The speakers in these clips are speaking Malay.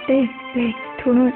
Đây, thu luôn.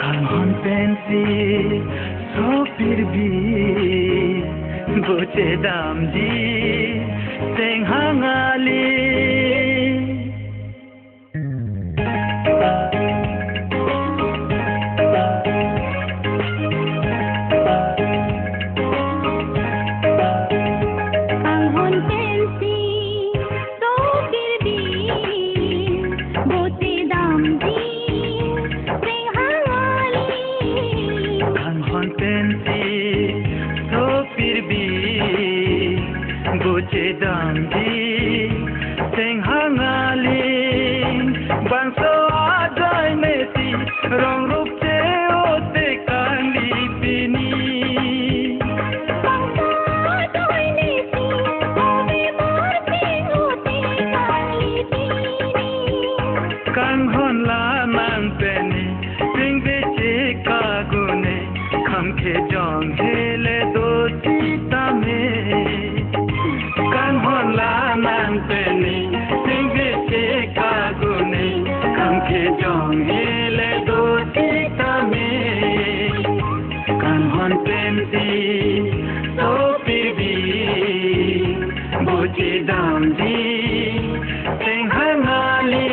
Kanhon pensi sopir bi boche damji teng hangali Boche damji teng hangali bangso adai meti rong rup che ote kandi pini bangso adai meti ove morte ote kandi pini kang hon la man peni ting beche kagune kham khe jong hele do sita me Peni, sing beche kagune, kam ke jong hele do sita me. Kanhon pensi, so pibi, boche damji, sing hangali.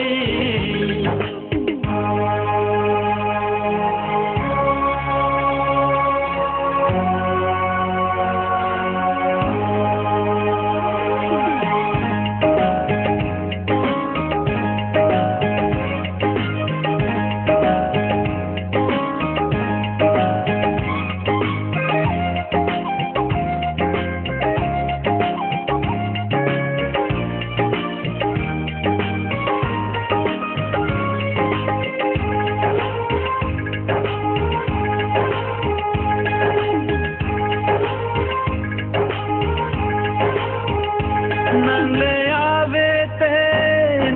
Nangle ave te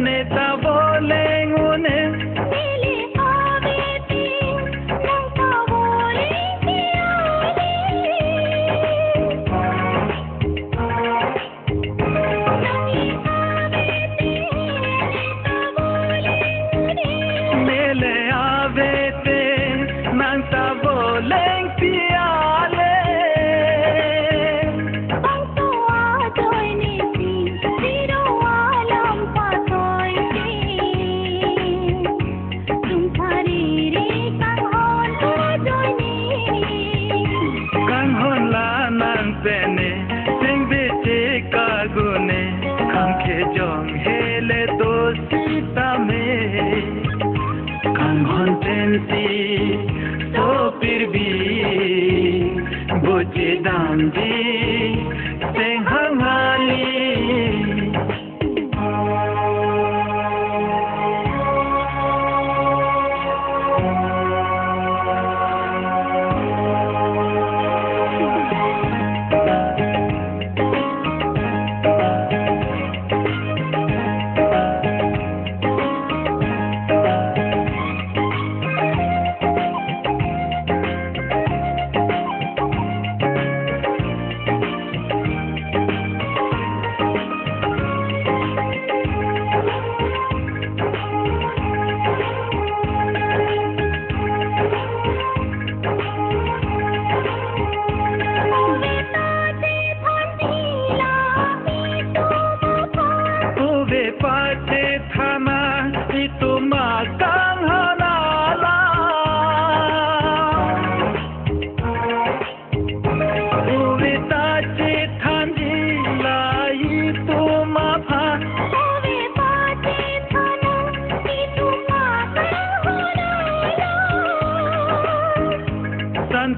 neta boleng une Nele ave te neta boleng te Nele ave te neta boleng piale Pene sing beche kagune kam khe jong hele do sita me kanghon pensi so pirbi boche damji sing hangali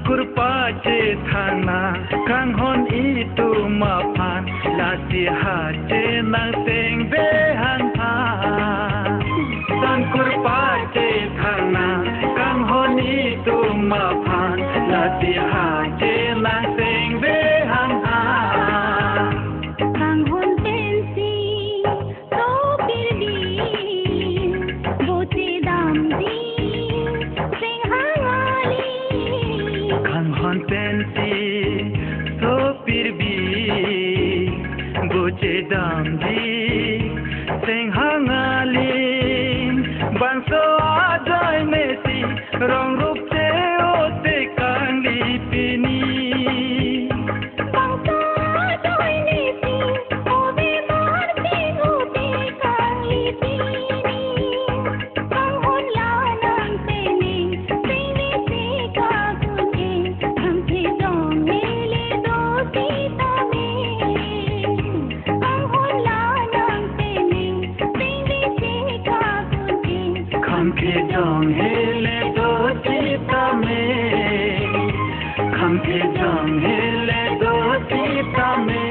kurpace thana kanghon itu mapan lasi hace nang teng behan pa san kurpace thana kanghon itu mapan lasi hace nang teng behan pa kanghon pensi to pirdi bote dam di sing hangali kanghon pensi to pirbi boche dam di sing hangali bangso ajoy mesi rong rup che ote kangli pini bangsa joy nesi ove marte ote kangli pini kanghon la nang teni sing se ka kunje hamche dong mele do sita me kanghon la nang teni sing se ka kunje kamke jong hele do sita me kamke jong hele do sita me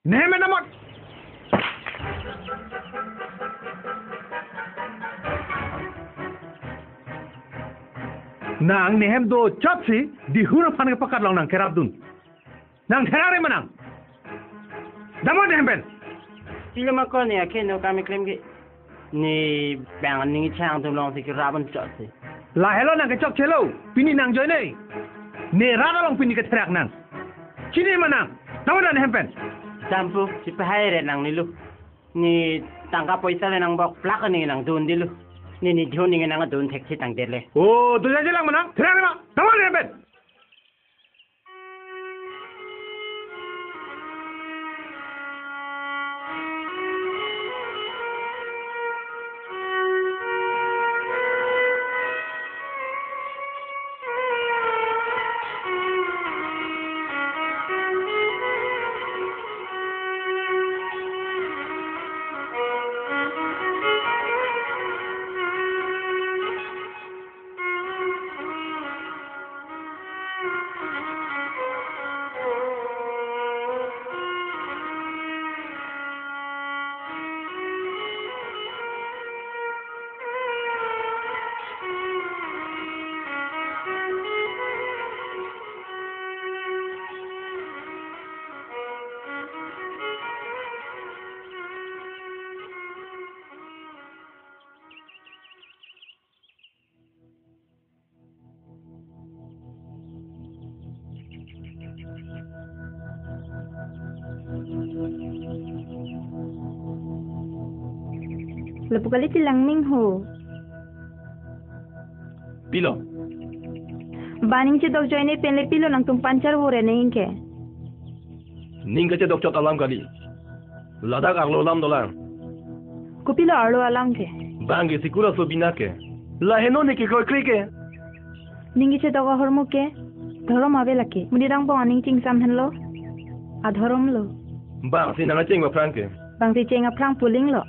Nehme namak. Nang nehem do chapsi di hura pan ke pakat long nang kerap dun. Nang terare manang. Damo nehem ben. Film ko ni akin no kami claim ki ni bang ni chang tu long si rabon chot si. La hello nang ke chop chelo. Pini nang joy nei. Ne rada long pini ke terak nang. Chini manang. Damo nehem ben. Sampu si pahai nang ni lu. Ni tangka poisa le nang bok plak ni nang dun di lu. Ni dhon ni nang dun thek si tang le. Oh, tu jaje lang manang. Terare ma. Damo nehem ben. Lepukali tilang ming ho. Pilo. Baning ci dok joy ne penle pilo nang tum pancar ho re ne inke. Ninga che dok chot alam kali. Ladak aglo lam dolang. Ko pilo arlo alang ke. Bangi sikura so binake. La heno ne ke ko krike. Ningi ci dok hormo ke. Dhorom ave lake. Muni rang bo aning ching sam hen lo. Adhorom lo. Bang si nang cheng wa franke. Bang si cheng a prang puling lo.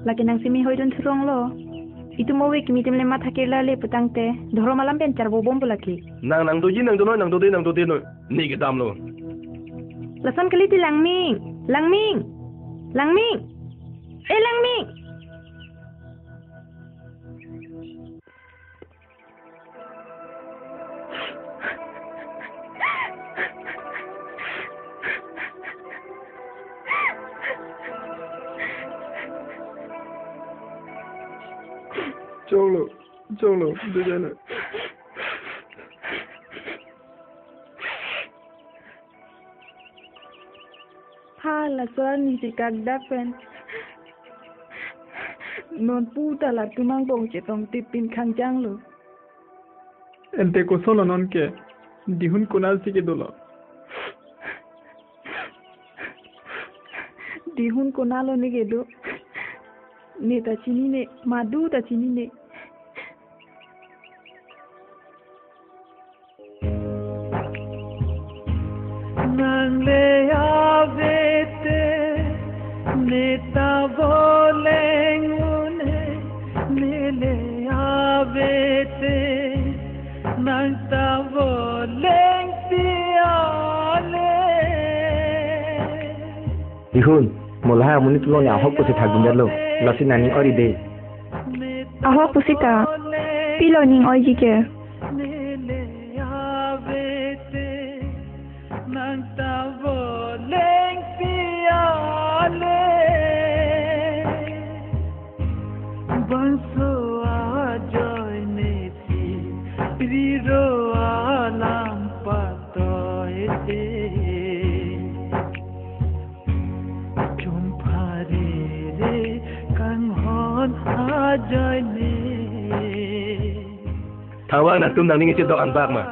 Laki nang simi hoidun thurong lo. Itu mau wik mitim le mat hakirla le putang te. Dhorom alam ben char bo bom laki. Nang do ji nang do no. Ni ke dam lo. Lasan kali ti lang ming. Lang ming. Lang ming. Lang ming. Chong lo, do jana. Ha la suara ni si kagda pen. Non puta la tumang bong cetong tipin khang jang lo. Ente ko solo non ke dihun kunal sike dolo. Dihun kunalo ni gedo. Ne ta chini ne madu ta chini ne. Nang le avete neta volengune nele Dihun, mulai amuni tulo ni ahok pusi thagin dalo. Lasi nani ori de. Ahok pusita. Pilo ning oi jike. Tawa na tum nang ningi dok an bak ma.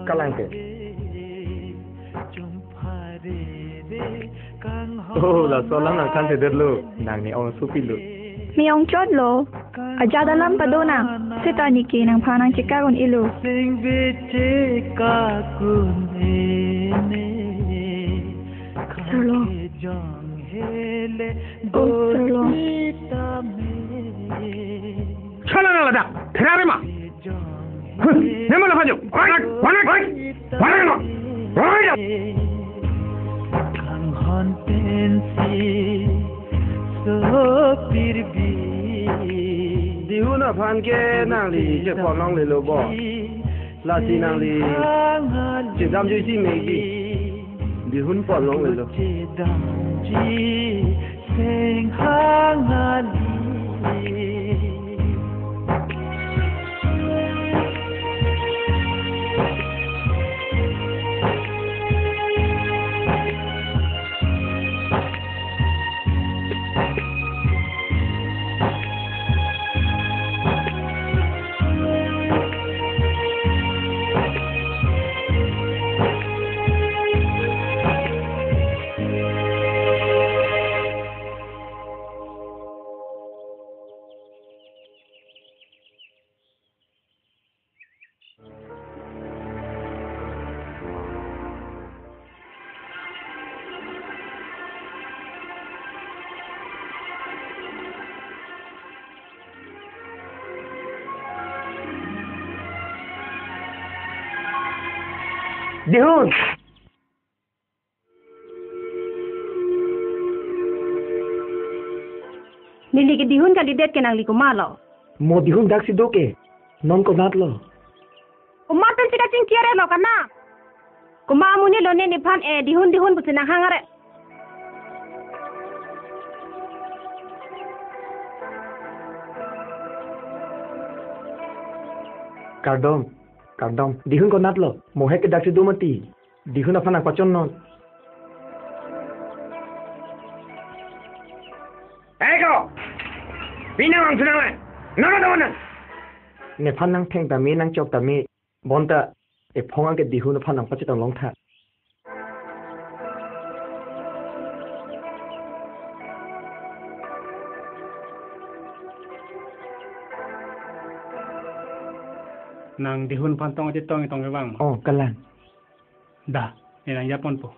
Kalang ke. Oh, la solang nang kan seder lo. Nang ni on supi lo. Mi ong chot lo. Aja dalam padona. Sita niki nang panang cikagon ilu. Sing bici kakun ini. Solo. Oh, solo. Chala na ladak. Terare ma. Nemo la fajo. Wanak. Wanak. Kang hon tensi so pirbi. Dihun aphan ke nang li je pon long le lo bo. La si nang li je dam ju si me gi. Dihun pon long le lo. Sing hangali. Dihun. Nili ke dihun kandidat ke nang li kumalo. Mo dihun dak si doke. Non ko nat lo. Kumatan sida cing kiare lo kana. Kumamu ni lo ne ni pan dihun buti nang hangare. Kardom. Dihun ko nat lo. Mo hek dak si do mati. Dihun aphan ak pachon non. Ego. Pinang ang sunang. Nara daw na. Ne phan nang theng ta me nang chok ta me. Bonta e phonga ke dihun aphan ang pachitang long tha. Nang dihun pantong aja tong itong bang. Oh, kalang. Dah, ni nang Japon po.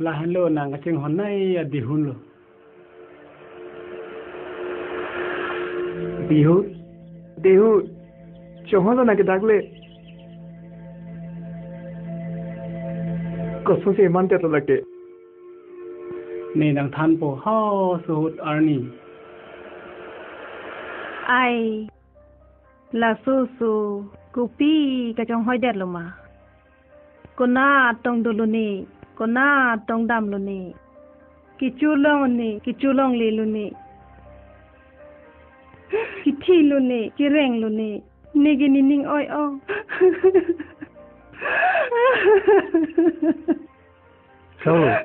Lahan lo nang kacing honai dihun lo. Dihun. Chohon lo na ke dagle. Kosong se man te to lake. Ni nang than po ha suhut arni. Ai. La susu kupi kacong hoi det lo ma. Kona tong dulu ni. Kona tong dam lu ni. Kichulong li lu ni. Kithi lu ni, kireng lu ni. Nigi nining oi o.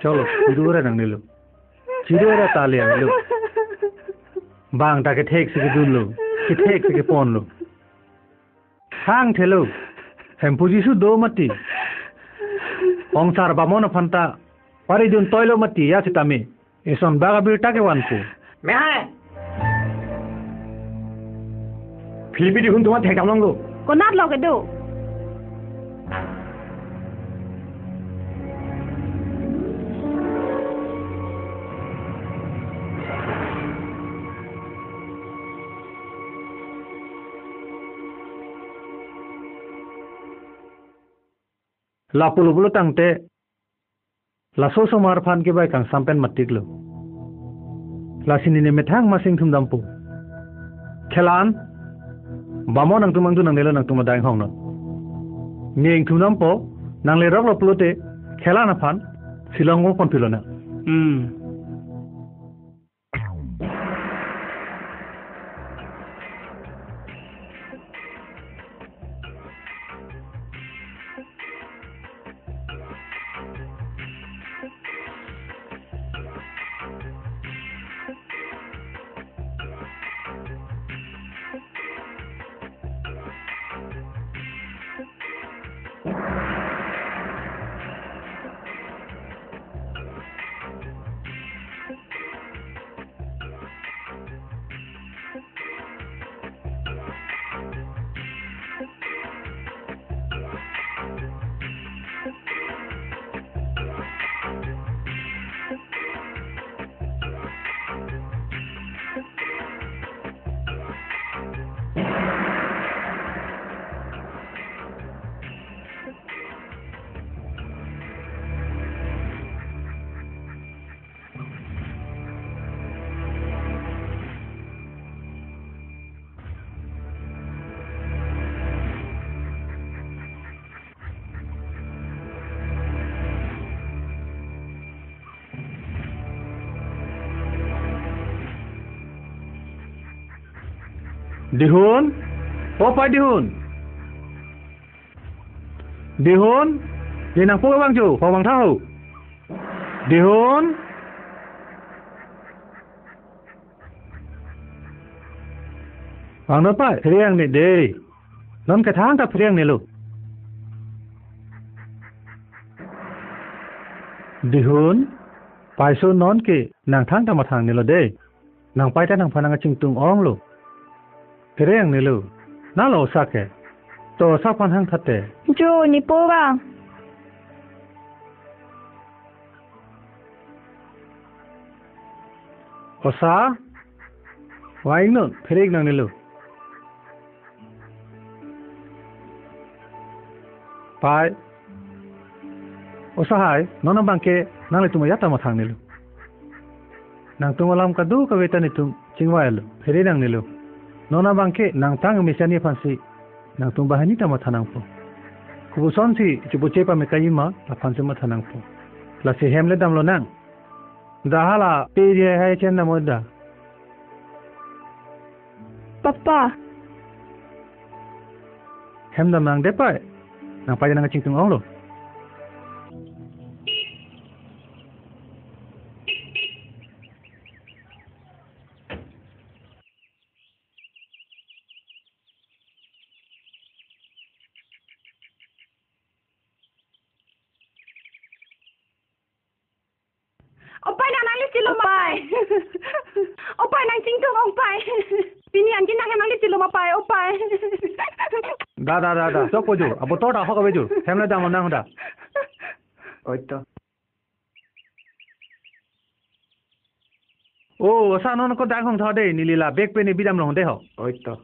चलो चिरू रे नंग निलो चिरू रे ताले निलो बांग ताके ठेक से दुन लो कि ठेक से पोन लो हांग ठेलो हम पुजिसु दो मती ओंसार बामोन फंता पारी दुन तोइलो मती या चितामे एसन बागा बिरटा के वानपु मैं है फिलिपि दिहुन तुमा ठेक दामलंगो को नाट लगे दो la pulu tangte la so so mar phan ke bai kang sampen matik lo la sini ne methang masing thum dampu khelan bamo nang tumang tu nang nelo nang tumadang hong no ngeng thum nampo nang le rok lo pulute khela na phan silong mo pon pilona Dihun, apa dihun? Dihun, dia nak pulang bang ju, bang tahu. Dihun, bang apa? Periang ni deh, non ketang tak periang ni lo. Dihun, paisu non ke, nang thang tak matang ni lo deh, nang pai tak nang panang cing tung ong lo. Periang ni lo, nalo sake, to sapan hang thate. Ju ni pulang Osa, why not? Periang nang ni lo. Pai, osa hai, nona bangke, nang le tumo yata matang ni lo. Nang tumo lam kadu kaweta ni tum cingwai lo, periang ni lo. Nona bangke nang tang misani fansi nang tum bahani ta mathanang po kubuson si chubu chepa me kayima la fansi mathanang po la se hemle damlo nang dahala pe je hai chen na moda papa hem dam nang de pai nang pai nang ching tung ong lo Opai nang li silo mapai. Opai nang cing tung opai. Pini anjing nang li silo mapai opai. Da. Sok poju, abo to da ho ka beju. Hemle dam nang da. Oito. Oh, sa non ko dang hong tha de ni lila bek pe ni bidam long de ho. Oito.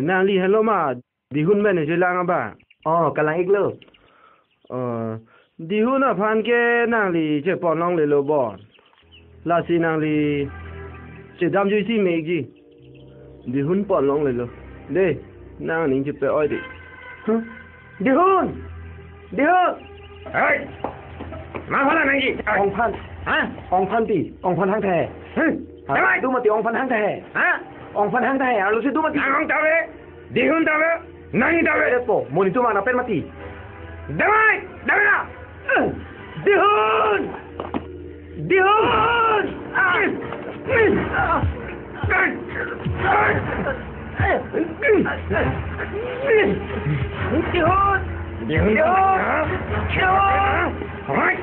นางลีฮัลโหลมาดิหุนแม่เนี่ยจะลางอ่ะบ้าอ๋อกำลังอีกเลยดิหุนอ่ะพันแกนางลีจะปอนน้องเลยโลบอลาซีนางลีจะดำจุยซี่เมกจีดิหุนปอนน้องเลยโลเด้นางนี่จะไปอ้อยดิดิหุนเฮ้ยมาพันอะไรจีองพันฮะองพันตีองพันทั้งแท้เฮ้ยทำไมดูมาตีองพันทั้งแท้ฮะองพันทั้งแท้อ่ะรู้สึกดูมาตีนางตาเวดิหุนตาเวNani dawe po, mo nito mana pen mati. Damai, na. Dihun. Dihun. Alright.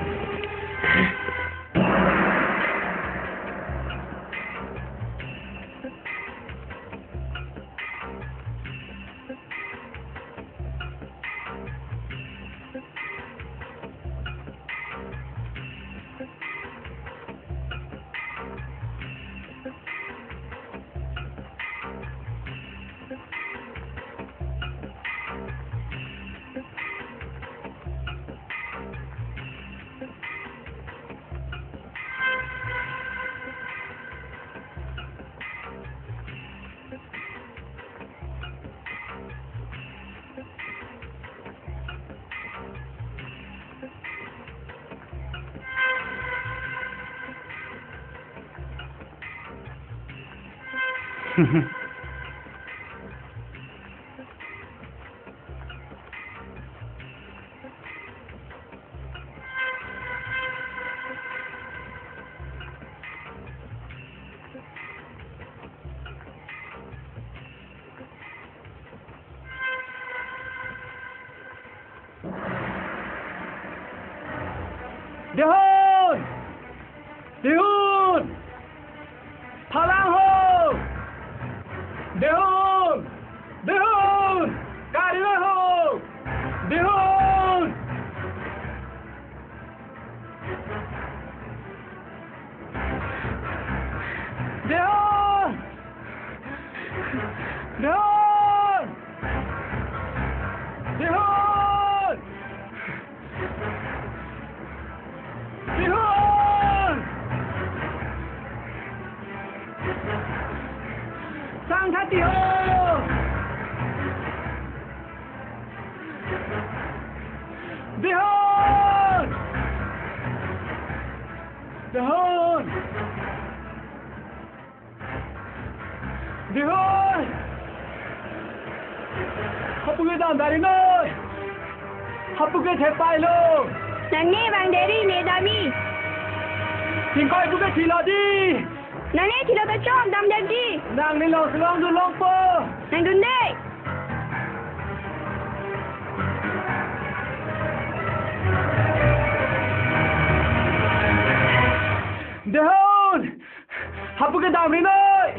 Dihun! Palang ho! Dihun! Kariwe ho! Dihun! Dihun! Sang hati ho! Dihun! Hapuke dam dari noi! Hapuke thepai lo! Nani bang dari ne dami. Tingkoi puke thila di! Nani thilo ta chom dam dam di. Nang ni lo slong du long po! Nang dun dei. Dihun! Hapuke dam ni noi!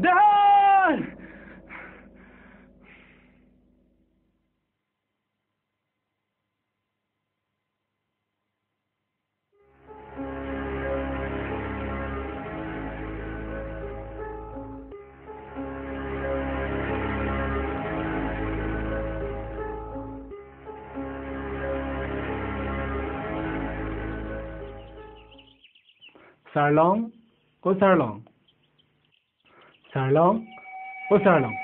Dihun! Sarlong, o Sarlong. Sarlong, o Sarlong.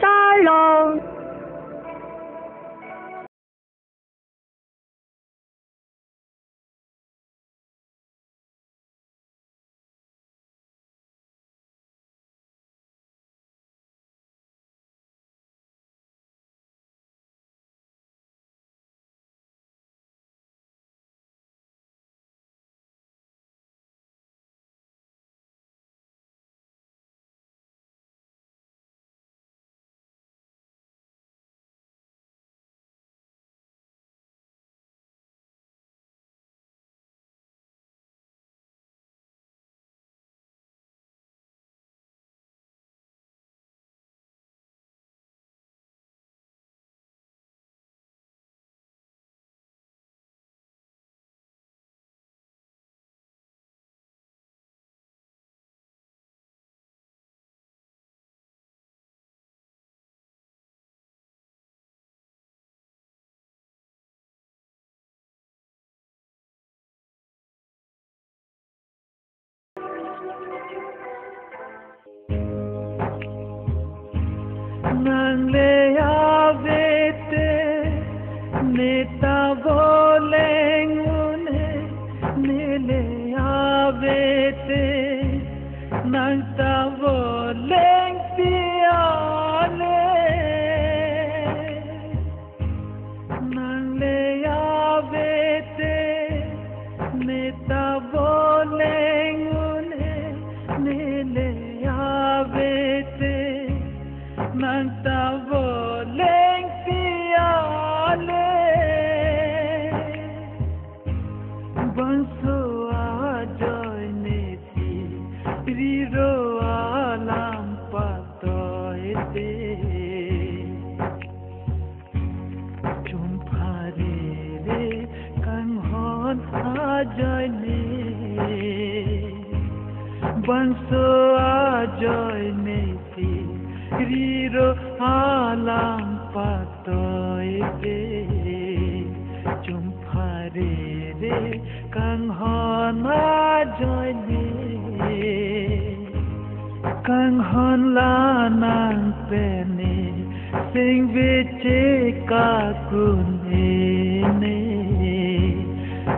Sarlong. nang le avete neta volengune nele avete nang ta voleng piale nang le avete neta volengune nele avete nang ta voleng piale banso ajoy neti riro alam patoete chumpare re kanghon ajoy ne banso ajoy neti riro alam patoete chumpare re kanghon ajoy ne kanghon la nang pene sing viche ka kune ne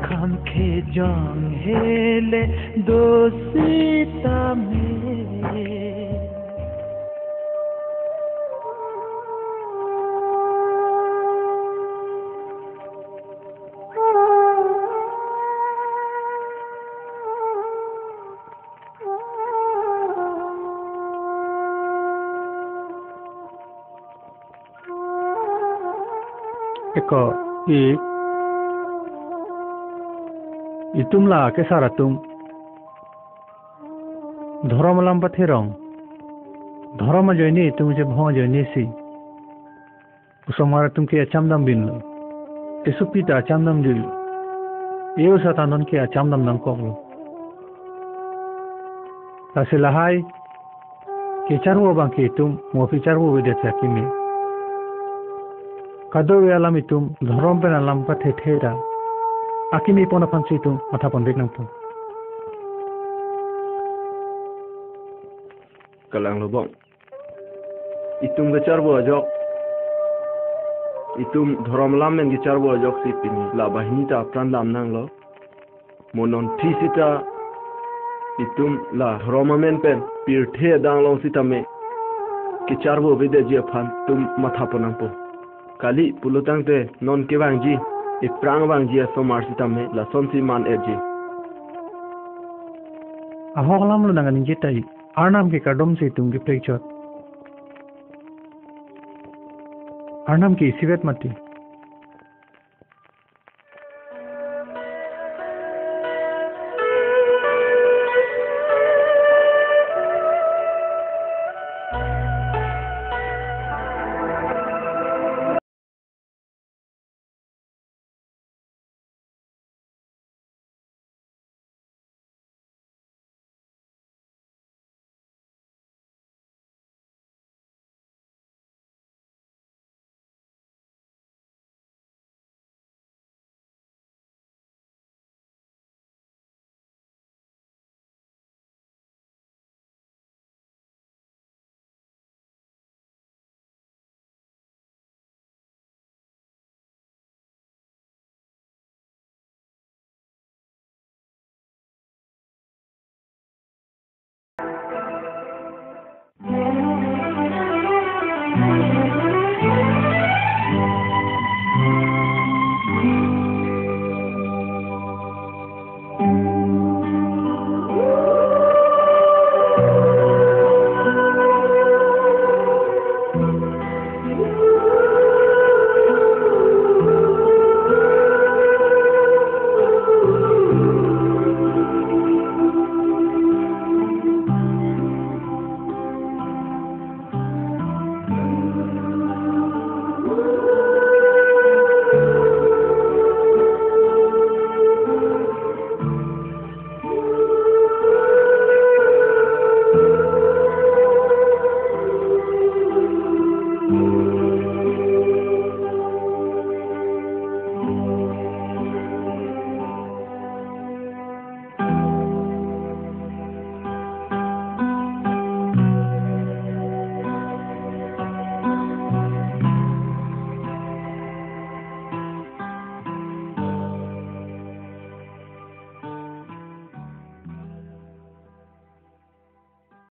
kham khe jong hele dosita me eko itumla ke saratum dhoramalam patherong dhorama joini itum je bho joini si usomara tum ke achamdam binlo esupita achamdam dil eu satanon ke achamdam nang koklo tasilahai ke charwo bang ke itum mo fi charwo vedetsa kimi kadowe alam itum dhorom pen alam pathe thera akimi pona pansi itum matha pondek nang pon kalang lobong itum ge charbo ajok itum dhorom lamen ge charbo ajok sipini la bahini ta pran lam nang lo monon thisita itum la dhoromamen pen pir the dang long sitame ke charbo vide je phan tum matha ponang po kali pulutang te non ke bangji e prang bangji so marsitame la sonsi man eji aholam lu nang ninje tai arnam ke kadom se tum ge plechat arnam ke sivet mati